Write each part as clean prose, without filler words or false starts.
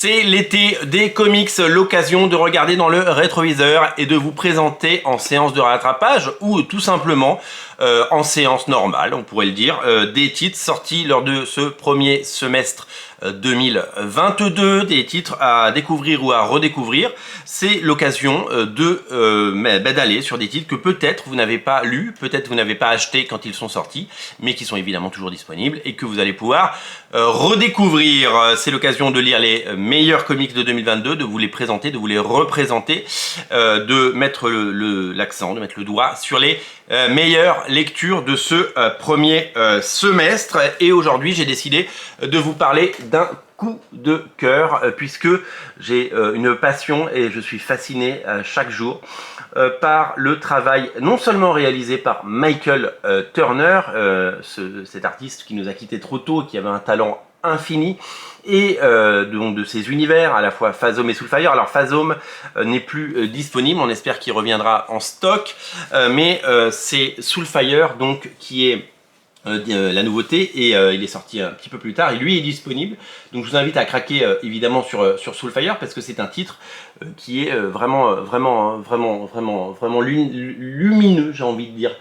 C'est l'été des comics, l'occasion de regarder dans le rétroviseur et de vous présenter en séance de rattrapage ou tout simplement en séance normale, on pourrait le dire, des titres sortis lors de ce premier semestre 2022, des titres à découvrir ou à redécouvrir. C'est l'occasion d'aller sur des titres que peut-être vous n'avez pas lus, peut-être vous n'avez pas acheté quand ils sont sortis, mais qui sont évidemment toujours disponibles et que vous allez pouvoir redécouvrir. C'est l'occasion de lire les meilleurs comics de 2022, de vous les présenter, de vous les représenter, de mettre l'accent, de mettre le doigt sur les meilleures lectures de ce premier semestre. Et aujourd'hui, j'ai décidé de vous parler d'un coup de cœur puisque j'ai une passion et je suis fasciné chaque jour par le travail non seulement réalisé par Michael Turner, cet artiste qui nous a quittés trop tôt, qui avait un talent infini, et donc de ces univers à la fois Phasm et Soulfire. Alors Phasm n'est plus disponible, on espère qu'il reviendra en stock, mais c'est Soulfire donc qui est la nouveauté, et il est sorti un petit peu plus tard et lui est disponible. Donc je vous invite à craquer évidemment sur Soulfire parce que c'est un titre qui est vraiment lumineux, j'ai envie de dire.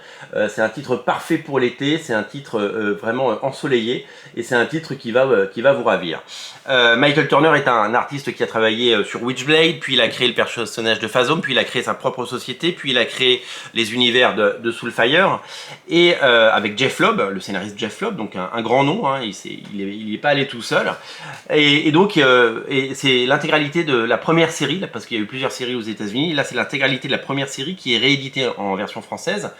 C'est un titre parfait pour l'été, c'est un titre vraiment ensoleillé, et c'est un titre qui va vous ravir. Michael Turner est un artiste qui a travaillé sur Witchblade, puis il a créé le personnage de Phasm, puis il a créé sa propre société, puis il a créé les univers de Soulfire, et avec Jeff Lobb, le scénariste Jeff Lobb, donc un grand nom, hein, il n'est pas allé tout seul, et donc c'est l'intégralité de la première série, parce qu'il y a eu plusieurs séries aux États-Unis. Là c'est l'intégralité de la première série qui est rééditée en version française,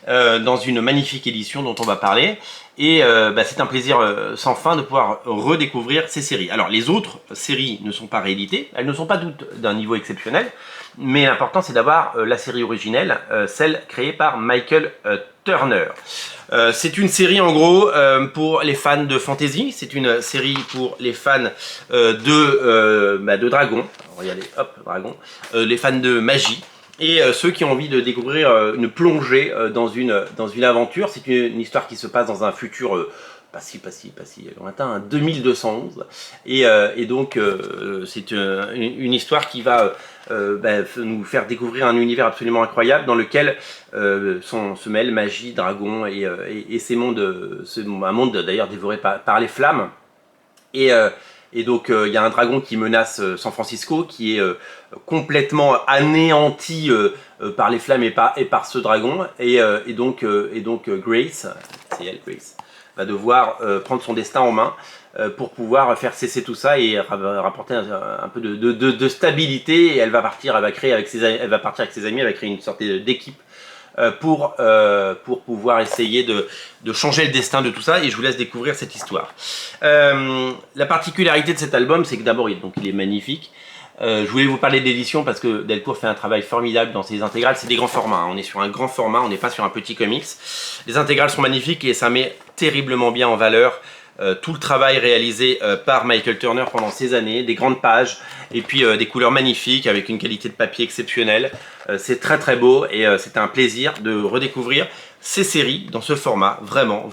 dans une magnifique édition dont on va parler. Et c'est un plaisir sans fin de pouvoir redécouvrir ces séries. Alors les autres séries ne sont pas rééditées, elles ne sont pas toutes d'un niveau exceptionnel, mais l'important c'est d'avoir la série originelle, celle créée par Michael Turner. C'est une série en gros pour les fans de fantasy, c'est une série pour les fans de dragons, regardez, hop, dragon, les fans de magie, et ceux qui ont envie de découvrir une plongée dans une aventure. C'est une histoire qui se passe dans un futur pas si lointain, 2211, et donc c'est une histoire qui va nous faire découvrir un univers absolument incroyable dans lequel se mêlent magie, dragon et ces mondes, un monde d'ailleurs dévoré par les flammes. Et donc il y a un dragon qui menace San Francisco, qui est complètement anéanti par les flammes et par ce dragon, et donc Grace, c'est elle, Grace, va devoir prendre son destin en main pour pouvoir faire cesser tout ça et rapporter un peu de stabilité. Et elle va partir avec ses amis, elle va créer une sorte d'équipe pour pouvoir essayer de changer le destin de tout ça, et je vous laisse découvrir cette histoire. La particularité de cet album, c'est que d'abord il est magnifique. Je voulais vous parler de l'édition parce que Delcourt fait un travail formidable dans ses intégrales. C'est des grands formats, hein. On est sur un grand format, on n'est pas sur un petit comics. Les intégrales sont magnifiques et ça met terriblement bien en valeur tout le travail réalisé par Michael Turner pendant ces années, des grandes pages et puis des couleurs magnifiques avec une qualité de papier exceptionnelle. C'est très très beau, et c'était un plaisir de redécouvrir ces séries dans ce format. Vraiment,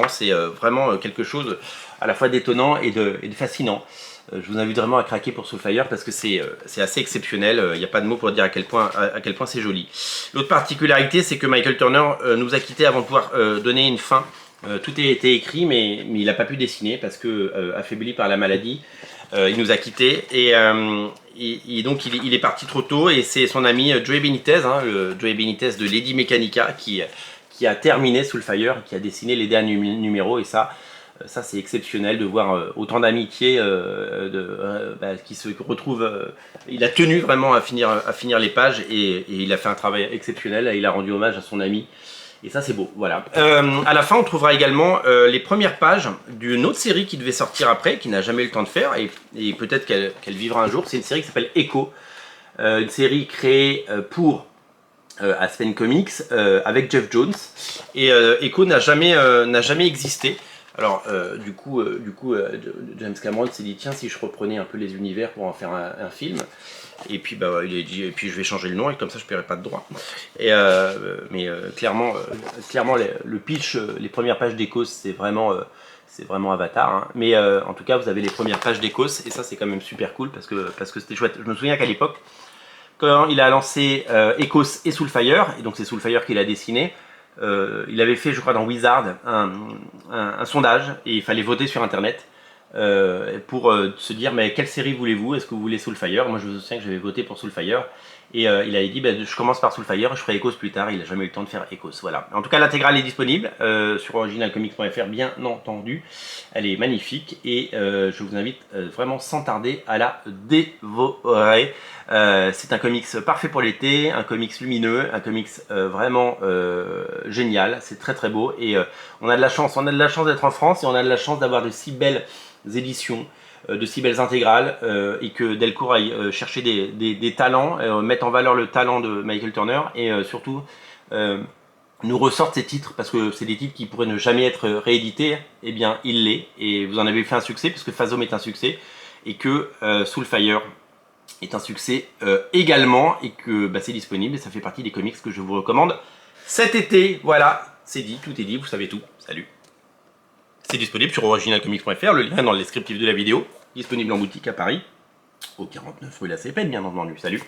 c'est vraiment quelque chose à la fois d'étonnant et de fascinant. Je vous invite vraiment à craquer pour Soulfire parce que c'est assez exceptionnel. Il n'y a pas de mots pour dire à quel point c'est joli. L'autre particularité, c'est que Michael Turner nous a quittés avant de pouvoir donner une fin. Tout a été écrit, mais il n'a pas pu dessiner parce que, affaibli par la maladie, il nous a quittés, et donc il est parti trop tôt, et c'est son ami Joey Benitez, le Joey Benitez de Lady Mechanica, qui a terminé Soulfire, qui a dessiné les derniers numéros, et ça c'est exceptionnel de voir autant d'amitié qui se retrouvent. Il a tenu vraiment à finir les pages, et il a fait un travail exceptionnel, et il a rendu hommage à son ami. Et ça c'est beau, voilà. À la fin on trouvera également les premières pages d'une autre série qui devait sortir après, qui n'a jamais eu le temps de faire, et peut-être qu'elle vivra un jour. C'est une série qui s'appelle Echo, une série créée pour Aspen Comics avec Jeff Jones, et Echo n'a jamais existé. Alors du coup James Cameron s'est dit, tiens, si je reprenais un peu les univers pour en faire un film. Et puis il a dit, et puis je vais changer le nom, et comme ça je ne paierai pas de droit. Mais clairement le pitch, les premières pages d'Echo, c'est vraiment c'est vraiment Avatar, hein. Mais en tout cas vous avez les premières pages d'Ecos, et ça c'est quand même super cool parce que c'était chouette. Je me souviens qu'à l'époque, quand il a lancé Ecos et Soulfire, et donc c'est Soulfire qu'il a dessiné, il avait fait, je crois, dans Wizard, un sondage, et il fallait voter sur internet pour se dire mais quelle série voulez-vous, est-ce que vous voulez Soulfire? Moi je me souviens que j'avais voté pour Soulfire, et il avait dit bah, je commence par Soulfire, je ferai Ecos plus tard. Il n'a jamais eu le temps de faire Ecos, voilà. En tout cas l'intégrale est disponible sur originalcomics.fr, bien entendu, elle est magnifique, et je vous invite vraiment sans tarder à la dévorer. C'est un comics parfait pour l'été, un comics lumineux, un comics vraiment génial, c'est très très beau, et on a de la chance d'être en France, et on a de la chance d'avoir de si belles éditions, de si belles intégrales, et que Delcourt aille chercher des talents, mettre en valeur le talent de Michael Turner, et surtout nous ressortent ces titres, parce que c'est des titres qui pourraient ne jamais être réédités. Eh bien il l'est, et vous en avez fait un succès, puisque Phasm est un succès, et que Soulfire est un succès également, et que bah, c'est disponible, et ça fait partie des comics que je vous recommande cet été. Voilà, c'est dit, tout est dit, vous savez tout. Salut. C'est disponible sur originalcomics.fr, le lien est dans le descriptif de la vidéo, disponible en boutique à Paris, au 49 rue La Cépède, bien entendu. Salut.